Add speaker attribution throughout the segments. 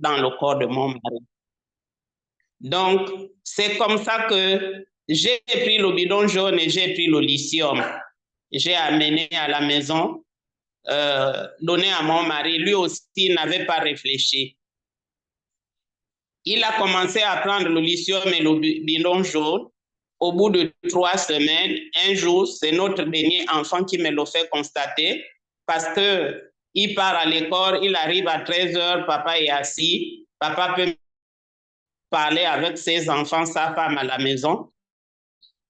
Speaker 1: dans le corps de mon mari. Donc, c'est comme ça que j'ai pris le bidon jaune et j'ai pris le lithium. J'ai amené à la maison, donné à mon mari. Lui aussi n'avait pas réfléchi. Il a commencé à prendre le lithium et le bidon jaune. Au bout de 3 semaines, un jour, c'est notre dernier enfant qui me le fait constater parce qu'il part à l'école, il arrive à 13h, papa est assis, papa peut parler avec ses enfants, sa femme à la maison.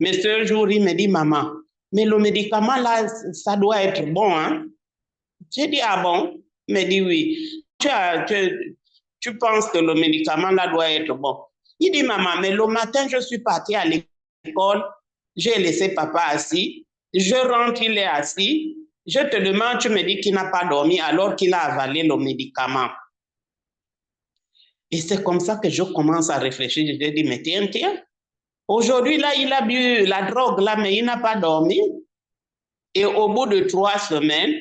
Speaker 1: Mais ce jour, il me dit, maman, mais le médicament là, ça doit être bon, hein? J'ai dit, ah bon? Il me dit, oui. Tu penses que le médicament là doit être bon? Il dit, maman, mais le matin, je suis partie à l'école, j'ai laissé papa assis, je rentre, il est assis, je te demande, tu me dis qu'il n'a pas dormi alors qu'il a avalé le médicament. Et c'est comme ça que je commence à réfléchir. Je lui dis, mais tiens, aujourd'hui, là, il a bu la drogue, là, mais il n'a pas dormi. Et au bout de 3 semaines,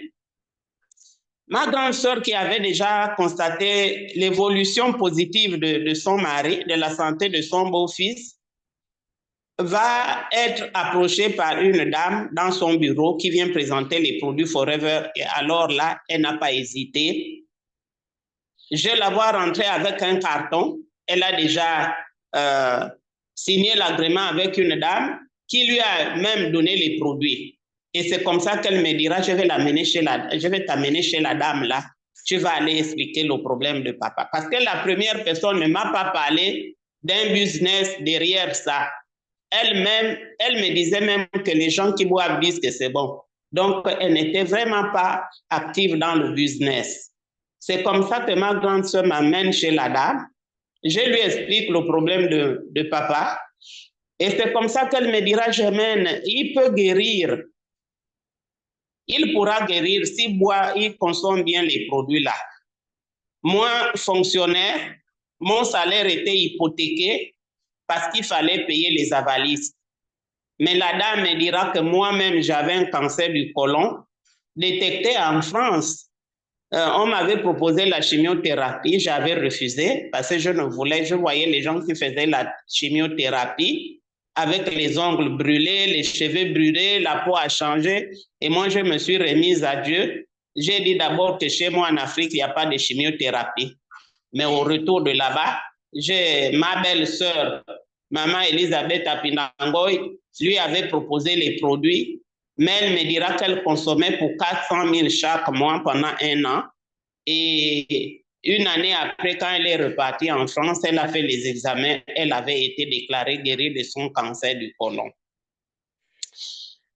Speaker 1: ma grande sœur qui avait déjà constaté l'évolution positive de son mari, de la santé de son beau-fils, va être approchée par une dame dans son bureau qui vient présenter les produits Forever. Et alors là, elle n'a pas hésité. Je la vois rentrer avec un carton. Elle a déjà signé l'agrément avec une dame qui lui a même donné les produits. Et c'est comme ça qu'elle me dira, je vais t'amener chez la dame là. Tu vas aller expliquer le problème de papa. Parce que la première personne ne m'a pas parlé d'un business derrière ça. Elle me disait même que les gens qui boivent disent que c'est bon. Donc, elle n'était vraiment pas active dans le business. C'est comme ça que ma grande sœur m'amène chez la dame. Je lui explique le problème de papa. Et c'est comme ça qu'elle me dira, Germaine, il peut guérir. Il pourra guérir s'il boit, il consomme bien les produits là. Moi, fonctionnaire, mon salaire était hypothéqué parce qu'il fallait payer les avalistes. Mais la dame me dira que moi-même, j'avais un cancer du côlon détecté en France. On m'avait proposé la chimiothérapie, j'avais refusé parce que je ne voulais, je voyais les gens qui faisaient la chimiothérapie avec les ongles brûlés, les cheveux brûlés, la peau a changé. Et moi, je me suis remise à Dieu. J'ai dit d'abord que chez moi en Afrique, il n'y a pas de chimiothérapie. Mais au retour de là-bas, j'ai ma belle-sœur, maman Elisabeth Apinangoy, lui avait proposé les produits, mais elle me dira qu'elle consommait pour 400 000 chaque mois pendant 1 an. Et une année après, quand elle est repartie en France, elle a fait les examens, elle avait été déclarée guérie de son cancer du côlon.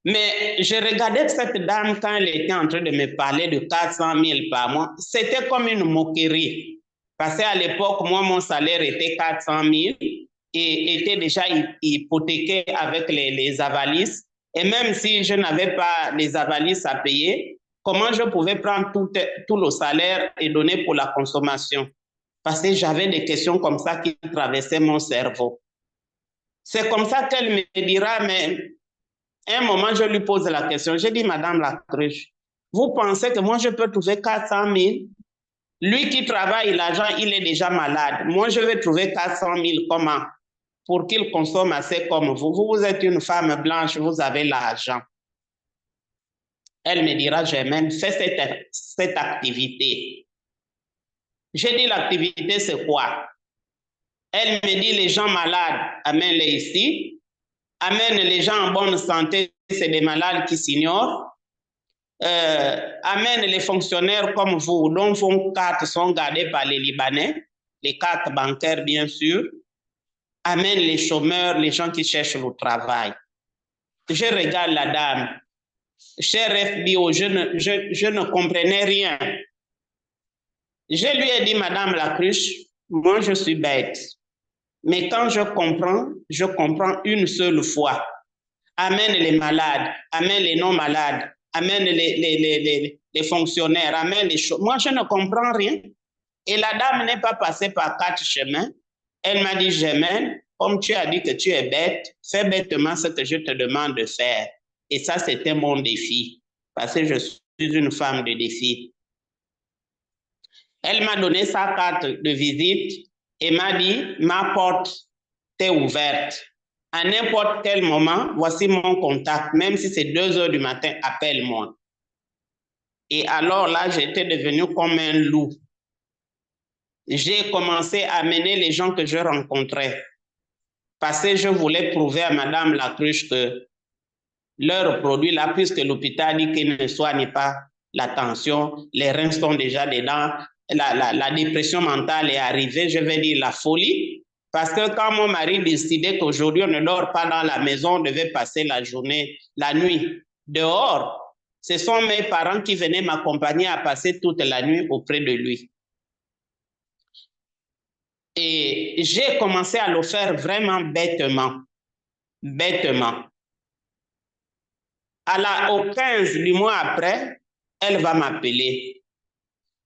Speaker 1: Mais je regardais cette dame quand elle était en train de me parler de 400 000 par mois, c'était comme une moquerie. Parce qu'à l'époque, moi, mon salaire était 400 000 et était déjà hypothéqué avec les avalisses. Et même si je n'avais pas les avalisses à payer, comment je pouvais prendre tout le salaire et donner pour la consommation? Parce que j'avais des questions comme ça qui traversaient mon cerveau. C'est comme ça qu'elle me dira, mais à un moment, je lui pose la question. J'ai dit, Madame Lacruche, vous pensez que moi, je peux trouver 400 000? Lui qui travaille l'argent, il est déjà malade. Moi, je vais trouver 400 000 comment? Pour qu'il consomme assez comme vous. Vous êtes une femme blanche, vous avez l'argent. Elle me dira, Germaine, fais cette activité. J'ai dit, l'activité, c'est quoi? Elle me dit, les gens malades, amène-les ici. Amène les gens en bonne santé, c'est des malades qui s'ignorent. Amène les fonctionnaires comme vous, dont vos cartes sont gardées par les Libanais, les cartes bancaires, bien sûr. Amène les chômeurs, les gens qui cherchent le travail. Je regarde la dame. Cher FBO, je ne comprenais rien. Je lui ai dit, Madame Lacruche, moi je suis bête. Mais quand je comprends une seule fois. Amène les malades, amène les non-malades, amène les fonctionnaires, amène les choses. Moi, je ne comprends rien. Et la dame n'est pas passée par 4 chemins. Elle m'a dit, Germaine, comme tu as dit que tu es bête, fais bêtement ce que je te demande de faire. Et ça, c'était mon défi. Parce que je suis une femme de défi. Elle m'a donné sa carte de visite et m'a dit, ma porte t'est ouverte. À n'importe quel moment, voici mon contact. Même si c'est 2 heures du matin, appelle-moi. Et alors là, j'étais devenue comme un loup. J'ai commencé à amener les gens que je rencontrais. Parce que je voulais prouver à Madame Lacruche que leur produit là, puisque l'hôpital dit qu'il ne soigne pas la tension, les reins sont déjà dedans, la dépression mentale est arrivée, je vais dire la folie. Parce que quand mon mari décidait qu'aujourd'hui on ne dort pas dans la maison, on devait passer la journée, la nuit dehors, ce sont mes parents qui venaient m'accompagner à passer toute la nuit auprès de lui. Et j'ai commencé à le faire vraiment bêtement. Bêtement. Au 15 du mois après, elle va m'appeler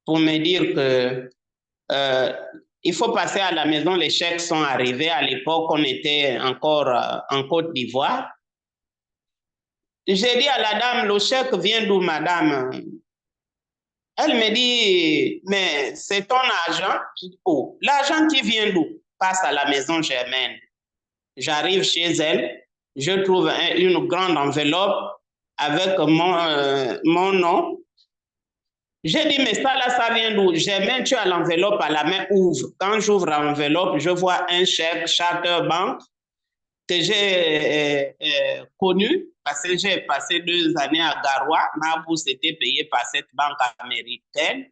Speaker 1: pour me dire que il faut passer à la maison, les chèques sont arrivés. À l'époque, on était encore en Côte d'Ivoire. J'ai dit à la dame, le chèque vient d'où, madame? Elle me dit, mais c'est ton argent? Je dis, oh, l'argent qui vient d'où? Passe à la maison Germaine. J'arrive chez elle, je trouve une grande enveloppe avec mon nom. J'ai dit, mais ça là, ça vient d'où? Germaine, tu as l'enveloppe à la main, ouvre. Quand j'ouvre l'enveloppe, je vois un chèque Charter Bank que j'ai connu parce que j'ai passé 2 années à Garoua. Ma bourse était payée par cette banque américaine.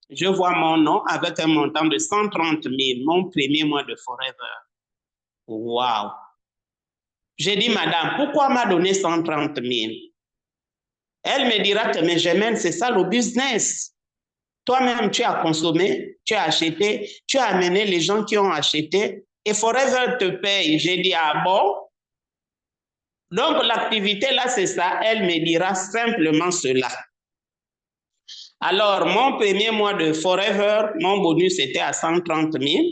Speaker 1: Je vois mon nom avec un montant de 130 000, mon premier mois de Forever. Waouh! J'ai dit, madame, pourquoi m'a donné 130 000? Elle me dira que, mais Germaine, c'est ça le business. Toi-même, tu as consommé, tu as acheté, tu as amené les gens qui ont acheté et Forever te paye. J'ai dit, ah bon? Donc, l'activité là, c'est ça. Elle me dira simplement cela. Alors, mon premier mois de Forever, mon bonus était à 130 000.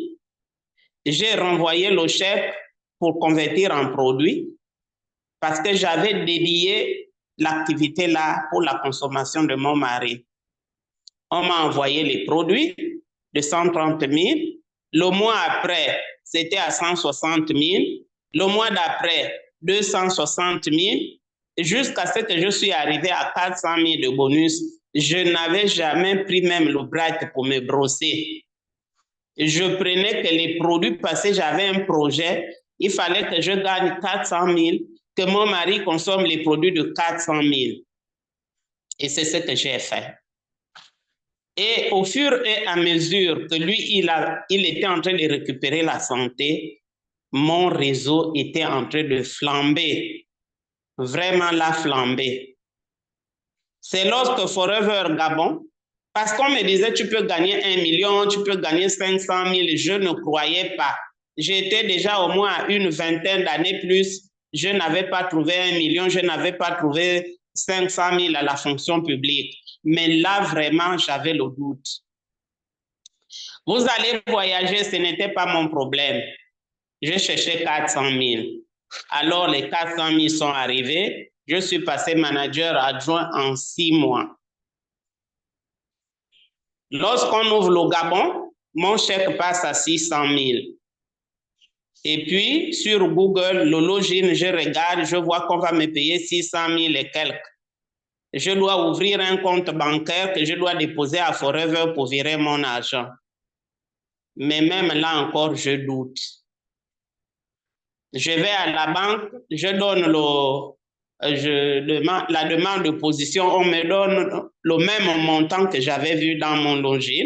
Speaker 1: J'ai renvoyé le chèque pour convertir en produit parce que j'avais dédié l'activité là pour la consommation de mon mari. On m'a envoyé les produits de 130 000. Le mois après, c'était à 160 000. Le mois d'après, 260 000. Jusqu'à ce que je suis arrivé à 400 000 de bonus. Je n'avais jamais pris même le break pour me brosser. Je prenais que les produits parce que j'avais un projet. Il fallait que je gagne 400 000, que mon mari consomme les produits de 400 000. Et c'est ce que j'ai fait. Et au fur et à mesure que lui, il était en train de récupérer la santé, mon réseau était en train de flamber. Vraiment la flamber. C'est lorsque Forever Gabon, parce qu'on me disait, tu peux gagner 1 million, tu peux gagner 500 000, je ne croyais pas. J'étais déjà au moins à une vingtaine d'années plus, je n'avais pas trouvé 1 million, je n'avais pas trouvé 500 000 à la fonction publique. Mais là, vraiment, j'avais le doute. Vous allez voyager, ce n'était pas mon problème. Je cherchais 400 000. Alors, les 400 000 sont arrivés. Je suis passé manager adjoint en 6 mois. Lorsqu'on ouvre le Gabon, mon chèque passe à 600 000. Et puis, sur Google, le login, je regarde, je vois qu'on va me payer 600 000 et quelques. Je dois ouvrir un compte bancaire que je dois déposer à Forever pour virer mon argent. Mais même là encore, je doute. Je vais à la banque, je donne la demande de position, on me donne le même montant que j'avais vu dans mon login.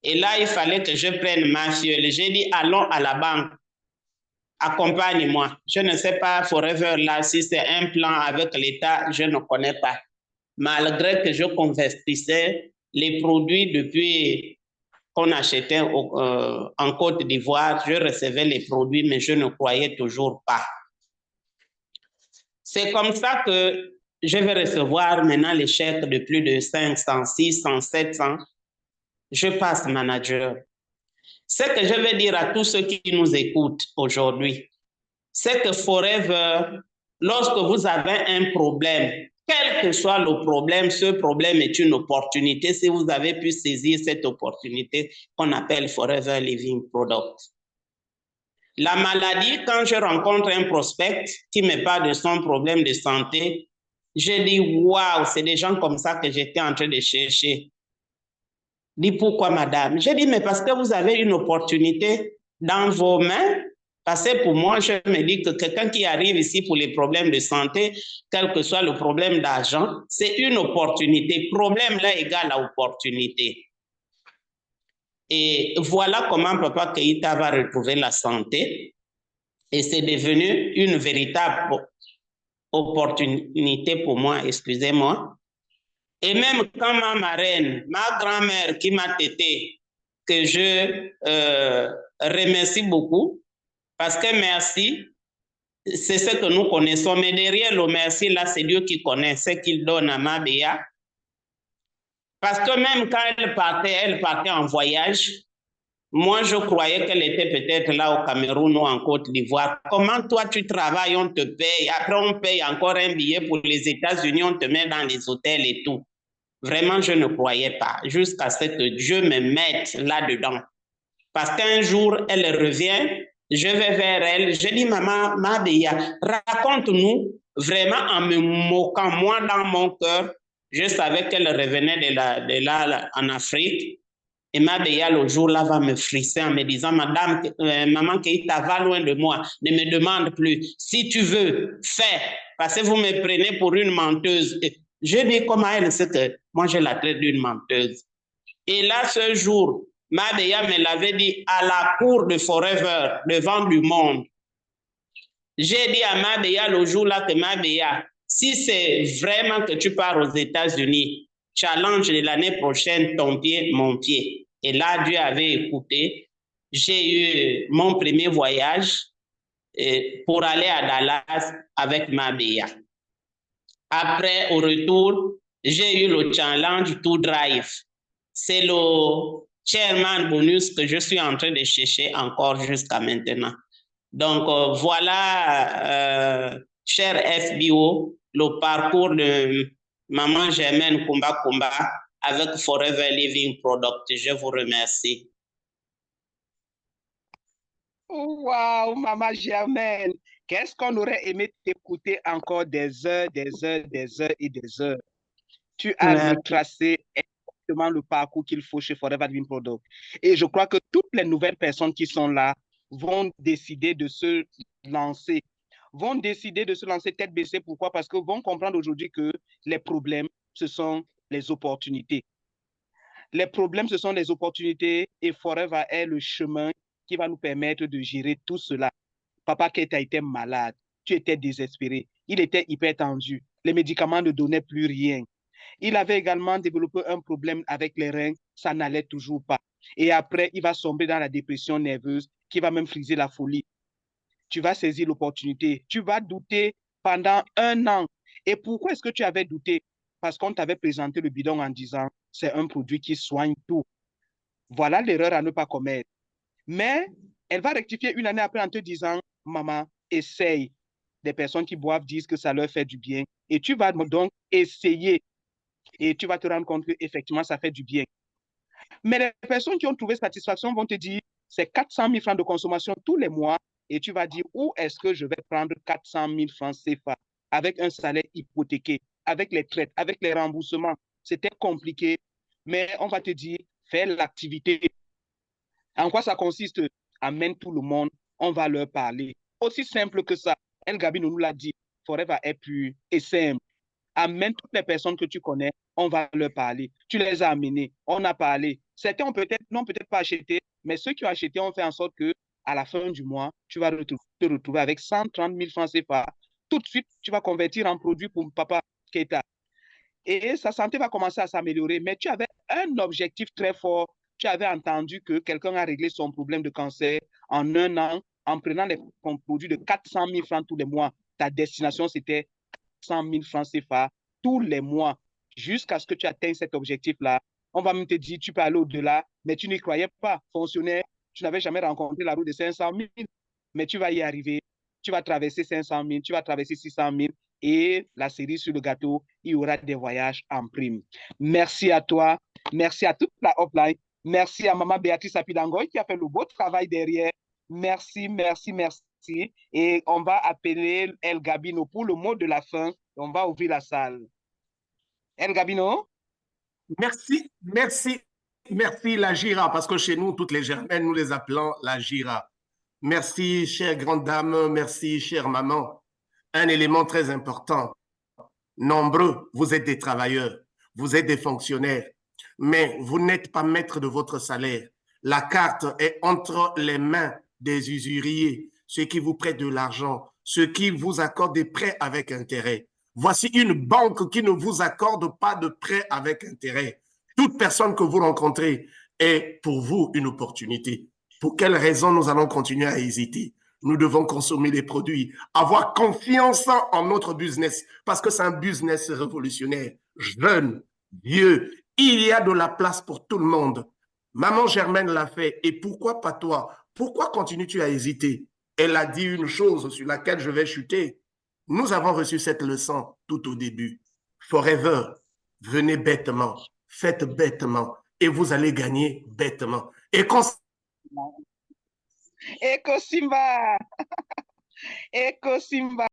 Speaker 1: Et là, il fallait que je prenne ma fiole. J'ai dit, allons à la banque, accompagne-moi. Je ne sais pas, Forever, là, si c'est un plan avec l'État, je ne connais pas. Malgré que je convertissais les produits depuis qu'on achetait en Côte d'Ivoire, je recevais les produits, mais je ne croyais toujours pas. C'est comme ça que je vais recevoir maintenant les chèques de plus de 500, 600, 700. Je passe manager. Ce que je vais dire à tous ceux qui nous écoutent aujourd'hui, c'est que Forever, lorsque vous avez un problème, Quel que soit le problème, ce problème est une opportunité si vous avez pu saisir cette opportunité qu'on appelle Forever Living Product. La maladie, quand je rencontre un prospect qui me parle de son problème de santé, je dis, waouh, c'est des gens comme ça que j'étais en train de chercher. Dis pourquoi, madame? Je dis, mais parce que vous avez une opportunité dans vos mains. Parce que pour moi, je me dis que quelqu'un qui arrive ici pour les problèmes de santé, quel que soit le problème d'argent, c'est une opportunité. Problème là égale à opportunité. Et voilà comment Papa Keïta va retrouver la santé. Et c'est devenu une véritable opportunité pour moi, excusez-moi. Et même quand ma marraine, ma grand-mère qui m'a tété, que je remercie beaucoup, parce que merci, c'est ce que nous connaissons, mais derrière le merci, là, c'est Dieu qui connaît ce qu'il donne à Mabéa. Parce que même quand elle partait en voyage, moi, je croyais qu'elle était peut-être là au Cameroun ou en Côte d'Ivoire. Comment toi, tu travailles, on te paye, après on paye encore un billet pour les États-Unis, on te met dans les hôtels et tout. Vraiment, je ne croyais pas, jusqu'à ce que Dieu me mette là-dedans. Parce qu'un jour, elle revient, je vais vers elle, je dis, maman, Mabéa, raconte-nous, vraiment en me moquant, moi dans mon cœur, je savais qu'elle revenait de là en Afrique. Et Mabéa, le jour-là, va me frisser en me disant, madame, maman Keïta, va loin de moi, ne me demande plus. Si tu veux, fais, parce que vous me prenez pour une menteuse. Je dis comment elle sait que moi, je la traite d'une menteuse. Et là, ce jour, Mabéa me l'avait dit à la cour de Forever, devant du monde. J'ai dit à Mabéa le jour-là que Mabéa, si c'est vraiment que tu pars aux États-Unis, challenge de l'année prochaine, ton pied, mon pied. Et là, Dieu avait écouté. J'ai eu mon premier voyage pour aller à Dallas avec Mabéa. Après, au retour, j'ai eu le challenge to drive. C'est le chairman bonus que je suis en train de chercher encore jusqu'à maintenant. Donc, voilà, cher FBO, le parcours de Maman Germaine Kumba Kumba avec Forever Living Product. Je vous remercie.
Speaker 2: Waouh, Maman Germaine, qu'est-ce qu'on aurait aimé t'écouter encore des heures, des heures, des heures et des heures. Tu as retracé exactement le parcours qu'il faut chez Forever Living Product. Et je crois que toutes les nouvelles personnes qui sont là vont décider de se lancer. Vont décider de se lancer tête baissée. Pourquoi? Parce que vont comprendre aujourd'hui que les problèmes, ce sont les opportunités. Les problèmes, ce sont les opportunités et Forever est le chemin qui va nous permettre de gérer tout cela. Papa Keïta était malade, tu étais désespéré, il était hyper tendu, les médicaments ne donnaient plus rien. Il avait également développé un problème avec les reins, ça n'allait toujours pas. Et après, il va sombrer dans la dépression nerveuse qui va même friser la folie. Tu vas saisir l'opportunité, tu vas douter pendant 1 an. Et pourquoi est-ce que tu avais douté? Parce qu'on t'avait présenté le bidon en disant, c'est un produit qui soigne tout. Voilà l'erreur à ne pas commettre. Mais elle va rectifier 1 année après en te disant, maman, essaye. Des personnes qui boivent disent que ça leur fait du bien. Et tu vas donc essayer. Et tu vas te rendre compte qu'effectivement, ça fait du bien. Mais les personnes qui ont trouvé satisfaction vont te dire, c'est 400 000 francs de consommation tous les mois. Et tu vas dire, où est-ce que je vais prendre 400 000 francs CFA avec un salaire hypothéqué, avec les traites, avec les remboursements? C'était compliqué. Mais on va te dire, fais l'activité. En quoi ça consiste? Amène tout le monde, on va leur parler. Aussi simple que ça. El Gabi nous l'a dit, Forever est pur et simple. Amène toutes les personnes que tu connais, on va leur parler. Tu les as amenés, on a parlé. Certains n'ont peut-être pas acheté, mais ceux qui ont acheté ont fait en sorte que à la fin du mois, tu vas te retrouver avec 130 000 francs CFA. Tout de suite, tu vas convertir en produit pour Papa Keïta. Et sa santé va commencer à s'améliorer, mais tu avais un objectif très fort. Tu avais entendu que quelqu'un a réglé son problème de cancer en 1 an en prenant les produits de 400 000 francs tous les mois. Ta destination, c'était 100 000 francs CFA tous les mois jusqu'à ce que tu atteignes cet objectif-là. On va même te dire, tu peux aller au-delà, mais tu n'y croyais pas. Fonctionnaire, tu n'avais jamais rencontré la route de 500 000, mais tu vas y arriver. Tu vas traverser 500 000, tu vas traverser 600 000. et la cerise sur le gâteau, il y aura des voyages en prime. Merci à toi. Merci à toute la hotline. Merci à Maman Béatrice Apidangoy qui a fait le beau travail derrière. Merci, merci, merci. Et on va appeler El Gabino pour le mot de la fin. On va ouvrir la salle. El Gabino?
Speaker 3: Merci, merci, merci la Gira, parce que chez nous, toutes les Germaines, nous les appelons la Gira. Merci, chère grande dame, merci, chère maman. Un élément très important. Nombreux, vous êtes des travailleurs, vous êtes des fonctionnaires, mais vous n'êtes pas maître de votre salaire. La carte est entre les mains des usuriers, ceux qui vous prêtent de l'argent, ceux qui vous accordent des prêts avec intérêt. Voici une banque qui ne vous accorde pas de prêts avec intérêt. Toute personne que vous rencontrez est pour vous une opportunité. Pour quelle raison nous allons continuer à hésiter? Nous devons consommer les produits, avoir confiance en notre business, parce que c'est un business révolutionnaire. Jeune, vieux, il y a de la place pour tout le monde. Maman Germaine l'a fait, et pourquoi pas toi? Pourquoi continues-tu à hésiter? Elle a dit une chose sur laquelle je vais chuter. Nous avons reçu cette leçon tout au début. Forever, venez bêtement, faites bêtement, et vous allez gagner bêtement. Et quand
Speaker 2: Eco Simba! Eco Simba!